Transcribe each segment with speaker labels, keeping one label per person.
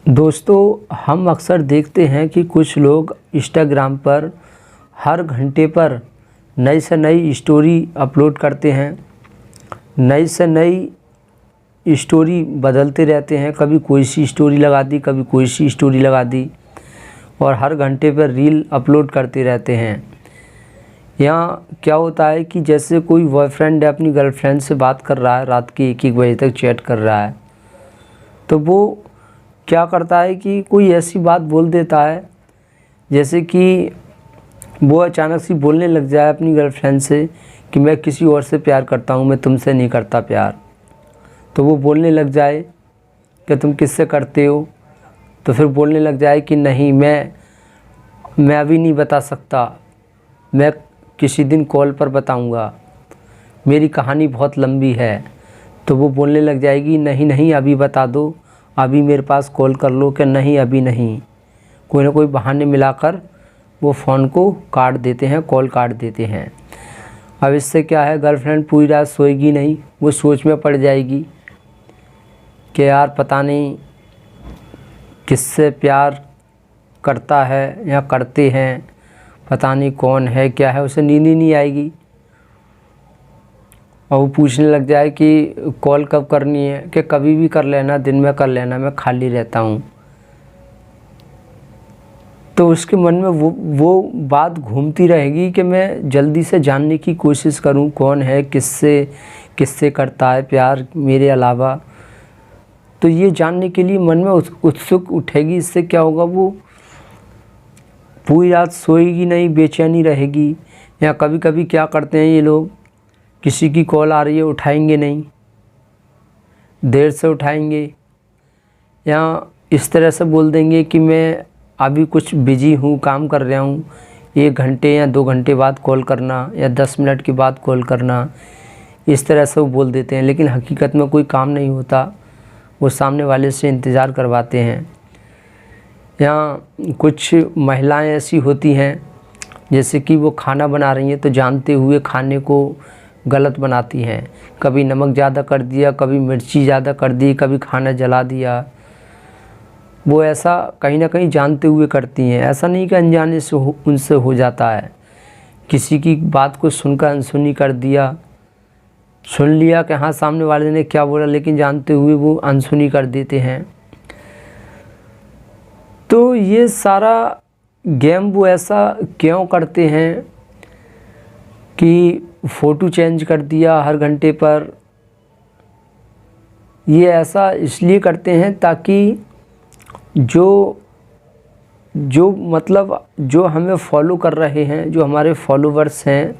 Speaker 1: दोस्तों, हम अक्सर देखते हैं कि कुछ लोग इंस्टाग्राम पर हर घंटे पर नई से नई स्टोरी अपलोड करते हैं। नई से नई स्टोरी बदलते रहते हैं, कभी कोई सी स्टोरी लगा दी, कभी कोई सी स्टोरी लगा दी और हर घंटे पर रील अपलोड करते रहते हैं। यहाँ क्या होता है कि जैसे कोई बॉयफ्रेंड अपनी गर्लफ्रेंड से बात कर रहा है, रात के 1-1 बजे तक चैट कर रहा है, तो वो क्या करता है कि कोई ऐसी बात बोल देता है जैसे कि वो अचानक से बोलने लग जाए अपनी गर्लफ्रेंड से कि मैं किसी और से प्यार करता हूँ, मैं तुमसे नहीं करता प्यार। तो वो बोलने लग जाए कि तुम किससे करते हो, तो फिर बोलने लग जाए कि नहीं, मैं अभी नहीं बता सकता, मैं किसी दिन कॉल पर बताऊँगा, मेरी कहानी बहुत लंबी है। तो वो बोलने लग जाएगी नहीं नहीं अभी बता दो, अभी मेरे पास कॉल कर लो, कि नहीं अभी नहीं। कोई ना कोई बहाने मिलाकर वो फ़ोन को काट देते हैं, कॉल काट देते हैं। अब इससे क्या है, गर्लफ्रेंड पूरी रात सोएगी नहीं, वो सोच में पड़ जाएगी कि यार पता नहीं किससे प्यार करता है या करते हैं, पता नहीं कौन है क्या है, उसे नींद ही नहीं आएगी और वो पूछने लग जाए कि कॉल कब करनी है, कि कभी भी कर लेना, दिन में कर लेना, मैं खाली रहता हूँ। तो उसके मन में वो बात घूमती रहेगी कि मैं जल्दी से जानने की कोशिश करूँ कौन है, किससे करता है प्यार मेरे अलावा। तो ये जानने के लिए मन में उत्सुक उठेगी। इससे क्या होगा, वो पूरी रात सोएगी नहीं, बेचैनी रहेगी। या कभी कभी क्या करते हैं ये लोग, किसी की कॉल आ रही है उठाएंगे नहीं, देर से उठाएंगे, या इस तरह से बोल देंगे कि मैं अभी कुछ बिजी हूँ, काम कर रहा हूँ, 1 घंटे या 2 घंटे बाद कॉल करना, या 10 मिनट के बाद कॉल करना। इस तरह से वो बोल देते हैं, लेकिन हकीकत में कोई काम नहीं होता, वो सामने वाले से इंतज़ार करवाते हैं। या कुछ महिलाएं ऐसी होती हैं जैसे कि वो खाना बना रही हैं तो जानते हुए खाने को गलत बनाती हैं, कभी नमक ज़्यादा कर दिया, कभी मिर्ची ज़्यादा कर दी, कभी खाना जला दिया। वो ऐसा कहीं ना कहीं जानते हुए करती हैं, ऐसा नहीं कि अनजाने से उनसे हो जाता है। किसी की बात को सुनकर अनसुनी कर दिया, सुन लिया कि हाँ सामने वाले ने क्या बोला, लेकिन जानते हुए वो अनसुनी कर देते हैं। तो ये सारा गेम वो ऐसा क्यों करते हैं कि फ़ोटो चेंज कर दिया हर घंटे पर। ये ऐसा इसलिए करते हैं ताकि जो हमें फॉलो कर रहे हैं, जो हमारे फॉलोवर्स हैं,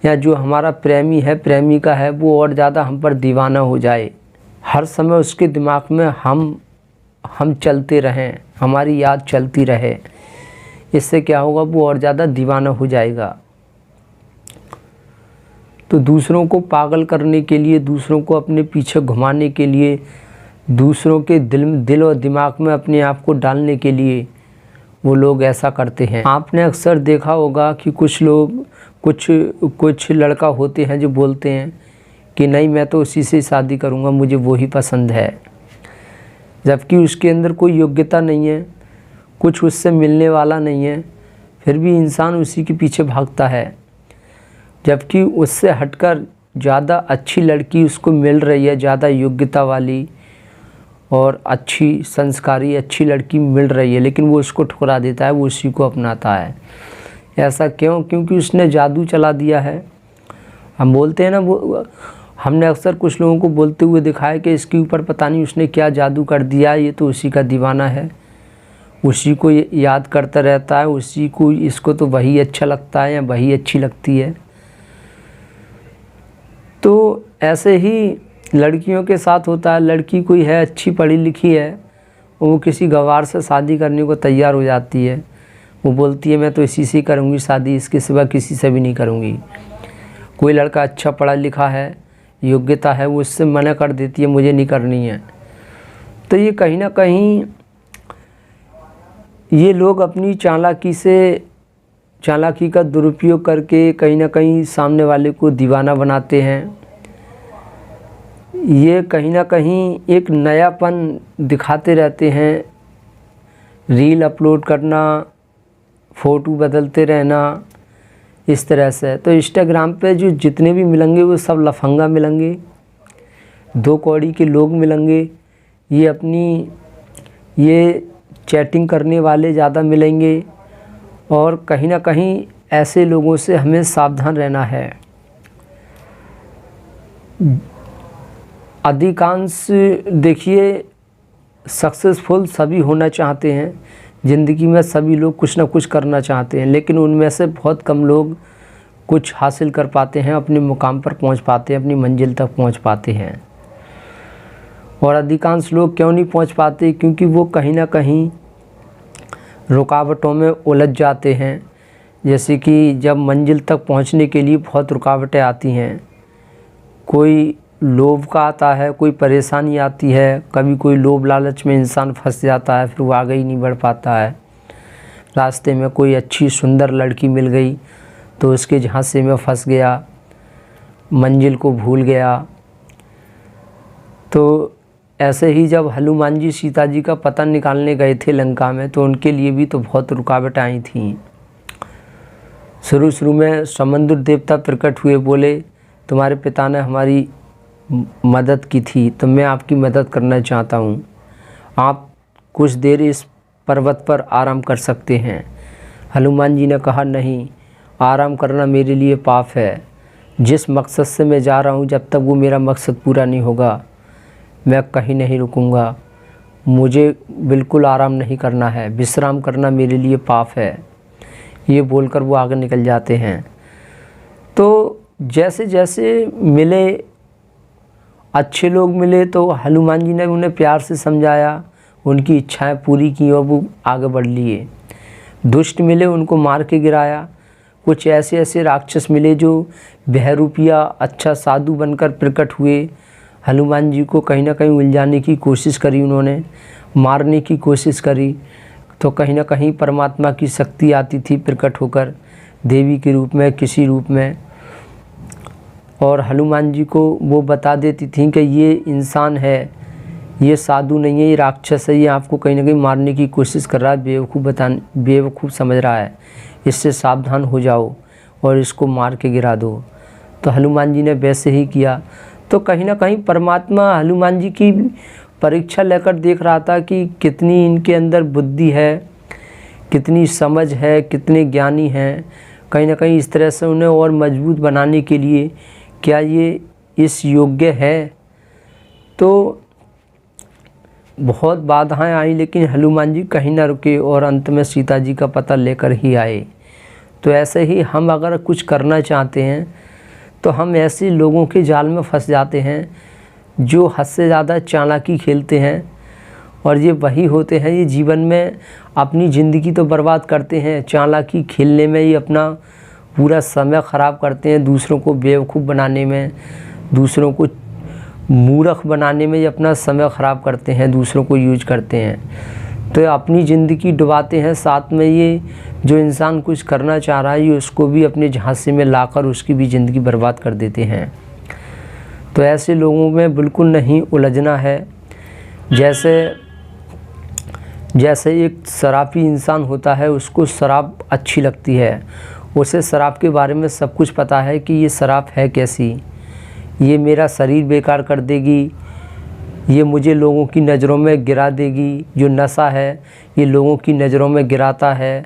Speaker 1: या जो हमारा प्रेमी है, प्रेमिका है, वो और ज़्यादा हम पर दीवाना हो जाए। हर समय उसके दिमाग में हम चलते रहें, हमारी याद चलती रहे। इससे क्या होगा, वो और ज़्यादा दीवाना हो जाएगा। तो दूसरों को पागल करने के लिए, दूसरों को अपने पीछे घुमाने के लिए, दूसरों के दिल और दिमाग में अपने आप को डालने के लिए वो लोग ऐसा करते हैं। आपने अक्सर देखा होगा कि कुछ लोग, कुछ लड़का होते हैं जो बोलते हैं कि नहीं मैं तो उसी से शादी करूँगा, मुझे वही पसंद है, जबकि उसके अंदर कोई योग्यता नहीं है, कुछ उससे मिलने वाला नहीं है, फिर भी इंसान उसी के पीछे भागता है। जबकि उससे हटकर ज़्यादा अच्छी लड़की उसको मिल रही है, ज़्यादा योग्यता वाली और अच्छी संस्कारी अच्छी लड़की मिल रही है, लेकिन वो उसको ठुकरा देता है, वो उसी को अपनाता है। ऐसा क्यों? क्योंकि उसने जादू चला दिया है। हम बोलते हैं ना, वो हमने अक्सर कुछ लोगों को बोलते हुए देखा है कि इसके ऊपर पता नहीं उसने क्या जादू कर दिया, ये तो उसी का दीवाना है, उसी को याद करता रहता है, उसी को, इसको तो वही अच्छा लगता है या वही अच्छी लगती है। तो ऐसे ही लड़कियों के साथ होता है। लड़की कोई है, अच्छी पढ़ी लिखी है, वो किसी गंवार से शादी करने को तैयार हो जाती है। वो बोलती है मैं तो इसी से करूँगी शादी, इसके सिवा किसी से भी नहीं करूँगी। कोई लड़का अच्छा पढ़ा लिखा है, योग्यता है, वो उससे मना कर देती है, मुझे नहीं करनी है। तो ये कहीं ना कहीं ये लोग अपनी चालाकी का दुरुपयोग करके कहीं ना कहीं सामने वाले को दीवाना बनाते हैं। ये कहीं ना कहीं एक नयापन दिखाते रहते हैं। रील अपलोड करना, फ़ोटो बदलते रहना, इस तरह से। तो इंस्टाग्राम पे जो जितने भी मिलेंगे वो सब लफंगा मिलेंगे, दो कौड़ी के लोग मिलेंगे। ये चैटिंग करने वाले ज़्यादा मिलेंगे। और कहीं ना कहीं ऐसे लोगों से हमें सावधान रहना है। अधिकांश देखिए, सक्सेसफुल सभी होना चाहते हैं ज़िंदगी में, सभी लोग कुछ ना कुछ करना चाहते हैं, लेकिन उनमें से बहुत कम लोग कुछ हासिल कर पाते हैं, अपने मुकाम पर पहुंच पाते हैं, अपनी मंजिल तक पहुंच पाते हैं। और अधिकांश लोग क्यों नहीं पहुंच पाते? क्योंकि वो कहीं ना कहीं रुकावटों में उलझ जाते हैं। जैसे कि जब मंजिल तक पहुंचने के लिए बहुत रुकावटें आती हैं, कोई लोभ का आता है, कोई परेशानी आती है, कभी कोई लोभ लालच में इंसान फंस जाता है, फिर वो आगे ही नहीं बढ़ पाता है। रास्ते में कोई अच्छी सुंदर लड़की मिल गई तो उसके झांसे में फंस गया, मंजिल को भूल गया। तो ऐसे ही जब हनुमान जी सीता जी का पता निकालने गए थे लंका में, तो उनके लिए भी तो बहुत रुकावटें आई थी। शुरू में समुद्र देवता प्रकट हुए, बोले तुम्हारे पिता ने हमारी मदद की थी तो मैं आपकी मदद करना चाहता हूँ, आप कुछ देर इस पर्वत पर आराम कर सकते हैं। हनुमान जी ने कहा नहीं, आराम करना मेरे लिए पाप है। जिस मकसद से मैं जा रहा हूँ, जब तक वो मेरा मकसद पूरा नहीं होगा मैं कहीं नहीं रुकूंगा। मुझे बिल्कुल आराम नहीं करना है, विश्राम करना मेरे लिए पाप है। ये बोलकर वो आगे निकल जाते हैं। तो जैसे जैसे मिले, अच्छे लोग मिले तो हनुमान जी ने उन्हें प्यार से समझाया, उनकी इच्छाएं पूरी की और वो आगे बढ़ लिए। दुष्ट मिले, उनको मार के गिराया। कुछ ऐसे राक्षस मिले जो बहरूपिया अच्छा साधु बनकर प्रकट हुए, हनुमान जी को कहीं ना कहीं उलझाने की कोशिश करी, उन्होंने मारने की कोशिश करी। तो कहीं ना कहीं परमात्मा की शक्ति आती थी प्रकट होकर, देवी के रूप में, किसी रूप में, और हनुमान जी को वो बता देती थी कि ये इंसान है, ये साधु नहीं है, ये राक्षस है, ये आपको कहीं ना कहीं मारने की कोशिश कर रहा है, बेवकूफ़ समझ रहा है, इससे सावधान हो जाओ और इसको मार के गिरा दो। तो हनुमान जी ने वैसे ही किया। तो कहीं ना कहीं परमात्मा हनुमान जी की परीक्षा लेकर देख रहा था कि कितनी इनके अंदर बुद्धि है, कितनी समझ है, कितने ज्ञानी हैं। कहीं ना कहीं इस तरह से उन्हें और मजबूत बनाने के लिए क्या ये इस योग्य है। तो बहुत बाधाएं आई, लेकिन हनुमान जी कहीं ना रुके और अंत में सीता जी का पता लेकर ही आए। तो ऐसे ही हम अगर कुछ करना चाहते हैं तो हम ऐसे लोगों के जाल में फंस जाते हैं जो हद से ज़्यादा चालाकी खेलते हैं, और ये वही होते हैं, ये जीवन में अपनी ज़िंदगी तो बर्बाद करते हैं, चालाकी खेलने में ही अपना पूरा समय ख़राब करते हैं, दूसरों को बेवकूफ़ बनाने में, दूसरों को मूर्ख बनाने में ही अपना समय ख़राब करते हैं, दूसरों को यूज करते हैं। तो अपनी ज़िंदगी डुबाते हैं, साथ में ये जो इंसान कुछ करना चाह रहा है ये उसको भी अपने झांसे में लाकर उसकी भी ज़िंदगी बर्बाद कर देते हैं। तो ऐसे लोगों में बिल्कुल नहीं उलझना है। जैसे एक शराबी इंसान होता है, उसको शराब अच्छी लगती है, उसे शराब के बारे में सब कुछ पता है कि ये शराब है कैसी, ये मेरा शरीर बेकार कर देगी, ये मुझे लोगों की नज़रों में गिरा देगी। जो नशा है ये लोगों की नज़रों में गिराता है,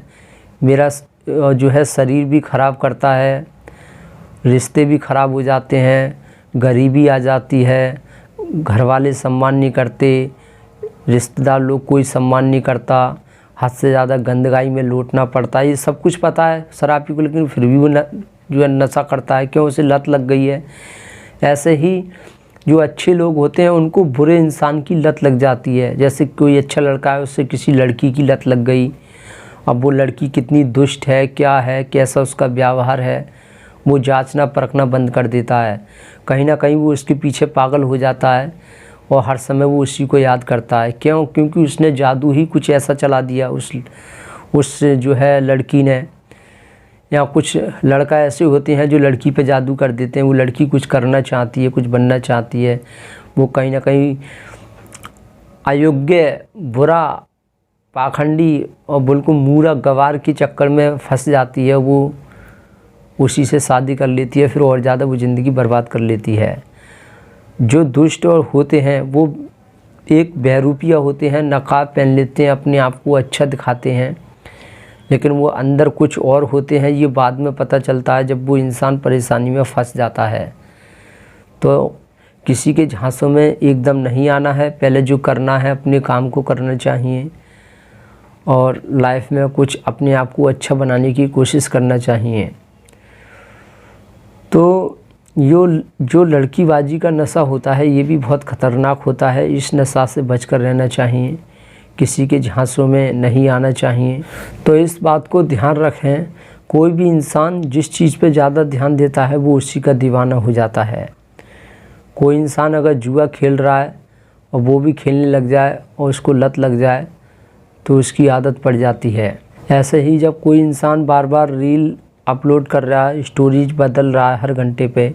Speaker 1: मेरा जो है शरीर भी ख़राब करता है, रिश्ते भी ख़राब हो जाते हैं, गरीबी आ जाती है, घर वाले सम्मान नहीं करते, रिश्तेदार लोग कोई सम्मान नहीं करता, हद से ज़्यादा गंदगाई में लौटना पड़ता है। ये सब कुछ पता है शराबी को, लेकिन फिर भी वो जो है नशा करता है, क्यों? उसे लत लग गई है। ऐसे ही जो अच्छे लोग होते हैं उनको बुरे इंसान की लत लग जाती है। जैसे कोई अच्छा लड़का है, उससे किसी लड़की की लत लग गई, अब वो लड़की कितनी दुष्ट है, क्या है, कैसा उसका व्यवहार है, वो जांचना परखना बंद कर देता है। कहीं ना कहीं वो उसके पीछे पागल हो जाता है और हर समय वो उसी को याद करता है। क्यों? क्योंकि उसने जादू ही कुछ ऐसा चला दिया उस जो है लड़की ने। या कुछ लड़का ऐसे होते हैं जो लड़की पे जादू कर देते हैं, वो लड़की कुछ करना चाहती है, कुछ बनना चाहती है, वो कहीं ना कहीं अयोग्य, बुरा, पाखंडी और बिल्कुल मूर्ख गवार के चक्कर में फंस जाती है। वो उसी से शादी कर लेती है, फिर और ज़्यादा वो ज़िंदगी बर्बाद कर लेती है। जो दुष्ट और होते हैं वो एक बहरूपिया होते हैं, नकाब पहन लेते हैं, अपने आप को अच्छा दिखाते हैं, लेकिन वो अंदर कुछ और होते हैं। ये बाद में पता चलता है जब वो इंसान परेशानी में फंस जाता है। तो किसी के झांसों में एकदम नहीं आना है, पहले जो करना है अपने काम को करना चाहिए और लाइफ में कुछ अपने आप को अच्छा बनाने की कोशिश करना चाहिए। तो जो लड़कीबाजी का नशा होता है ये भी बहुत ख़तरनाक होता है। इस नशा से बचकर रहना चाहिए, किसी के झांसों में नहीं आना चाहिए। तो इस बात को ध्यान रखें, कोई भी इंसान जिस चीज़ पे ज़्यादा ध्यान देता है वो उसी का दीवाना हो जाता है। कोई इंसान अगर जुआ खेल रहा है और वो भी खेलने लग जाए और उसको लत लग जाए तो उसकी आदत पड़ जाती है। ऐसे ही जब कोई इंसान बार बार रील अपलोड कर रहा है, स्टोरीज बदल रहा है हर घंटे पे,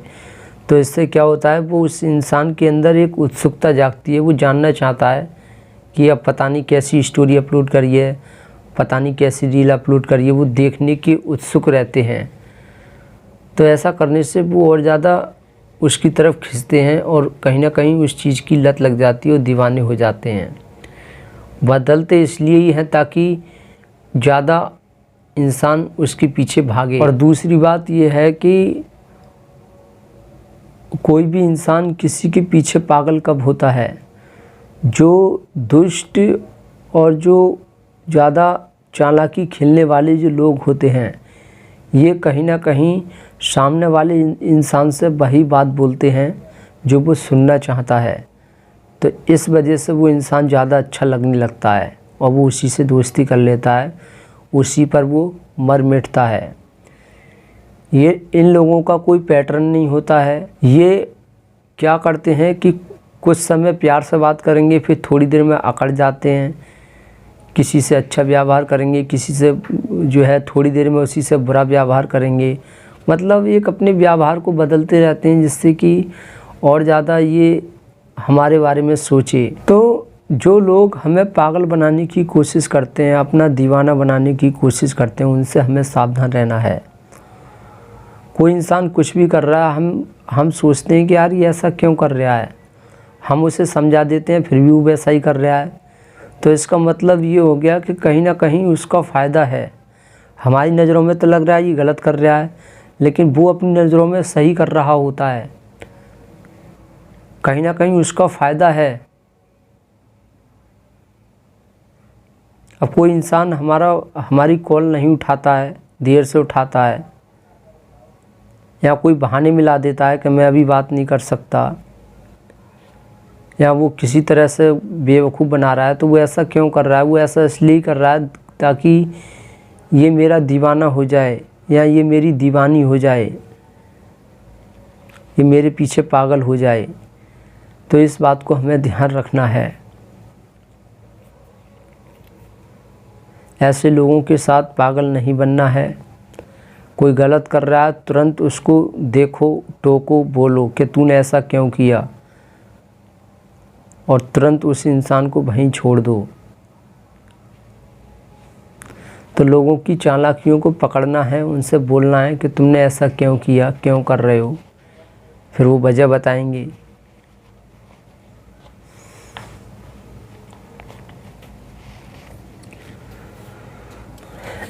Speaker 1: तो इससे क्या होता है, वो उस इंसान के अंदर एक उत्सुकता जागती है। वो जानना चाहता है कि अब पता नहीं कैसी स्टोरी अपलोड करी है, पता नहीं कैसी रील अपलोड करी है। वो देखने के उत्सुक रहते हैं। तो ऐसा करने से वो और ज़्यादा उसकी तरफ खींचते हैं और कहीं ना कहीं उस चीज़ की लत लग जाती है और दीवाने हो जाते हैं। बदलते इसलिए ही हैं ताकि ज़्यादा इंसान उसके पीछे भागे। और दूसरी बात यह है कि कोई भी इंसान किसी के पीछे पागल कब होता है, जो दुष्ट और जो ज़्यादा चालाकी खेलने वाले जो लोग होते हैं, ये कहीं ना कहीं सामने वाले इंसान से वही बात बोलते हैं जो वो सुनना चाहता है। तो इस वजह से वो इंसान ज़्यादा अच्छा लगने लगता है और वो उसी से दोस्ती कर लेता है, उसी पर वो मर मिटता है। ये इन लोगों का कोई पैटर्न नहीं होता है। ये क्या करते हैं कि कुछ समय प्यार से बात करेंगे, फिर थोड़ी देर में अकड़ जाते हैं। किसी से अच्छा व्यवहार करेंगे, किसी से जो है थोड़ी देर में उसी से बुरा व्यवहार करेंगे। मतलब एक अपने व्यवहार को बदलते रहते हैं जिससे कि और ज़्यादा ये हमारे बारे में सोचे। तो जो लोग हमें पागल बनाने की कोशिश करते हैं, अपना दीवाना बनाने की कोशिश करते हैं, उनसे हमें सावधान रहना है। कोई इंसान कुछ भी कर रहा है, हम सोचते हैं कि यार ये ऐसा क्यों कर रहा है, हम उसे समझा देते हैं, फिर भी वो वैसा ही कर रहा है। तो इसका मतलब ये हो गया कि कहीं ना कहीं उसका फ़ायदा है। हमारी नज़रों में तो लग रहा है ये गलत कर रहा है, लेकिन वो अपनी नज़रों में सही कर रहा होता है। कहीं ना कहीं उसका फ़ायदा है। अब कोई इंसान हमारी कॉल नहीं उठाता है, देर से उठाता है, या कोई बहाने मिला देता है कि मैं अभी बात नहीं कर सकता, या वो किसी तरह से बेवकूफ़ बना रहा है, तो वो ऐसा क्यों कर रहा है? वो ऐसा इसलिए कर रहा है ताकि ये मेरा दीवाना हो जाए या ये मेरी दीवानी हो जाए, ये मेरे पीछे पागल हो जाए। तो इस बात को हमें ध्यान रखना है। ऐसे लोगों के साथ पागल नहीं बनना है। कोई गलत कर रहा है तुरंत उसको देखो, टोको, बोलो कि तूने ऐसा क्यों किया, और तुरंत उस इंसान को वहीं छोड़ दो। तो लोगों की चालाकियों को पकड़ना है, उनसे बोलना है कि तुमने ऐसा क्यों किया, क्यों कर रहे हो, फिर वो वजह बताएंगे।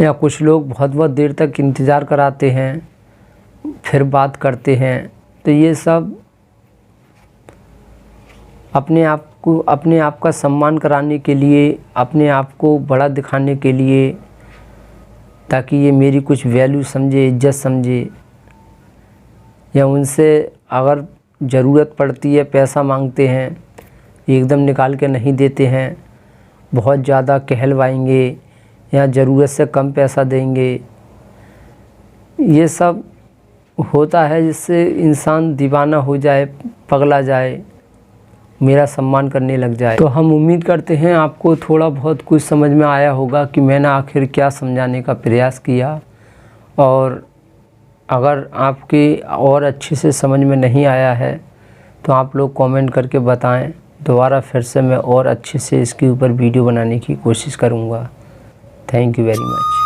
Speaker 1: या कुछ लोग बहुत बहुत देर तक इंतज़ार कराते हैं, फिर बात करते हैं। तो ये सब अपने आप का सम्मान कराने के लिए, अपने आप को बड़ा दिखाने के लिए, ताकि ये मेरी कुछ वैल्यू समझे, इज्जत समझे। या उनसे अगर ज़रूरत पड़ती है, पैसा मांगते हैं, एकदम निकाल के नहीं देते हैं, बहुत ज़्यादा कहलवाएंगे या ज़रूरत से कम पैसा देंगे। ये सब होता है जिससे इंसान दीवाना हो जाए, पगला जाए, मेरा सम्मान करने लग जाए। तो हम उम्मीद करते हैं आपको थोड़ा बहुत कुछ समझ में आया होगा कि मैंने आखिर क्या समझाने का प्रयास किया। और अगर आपके और अच्छे से समझ में नहीं आया है तो आप लोग कमेंट करके बताएं। दोबारा फिर से मैं और अच्छे से इसके ऊपर वीडियो बनाने की कोशिश करूँगा। Thank you very much.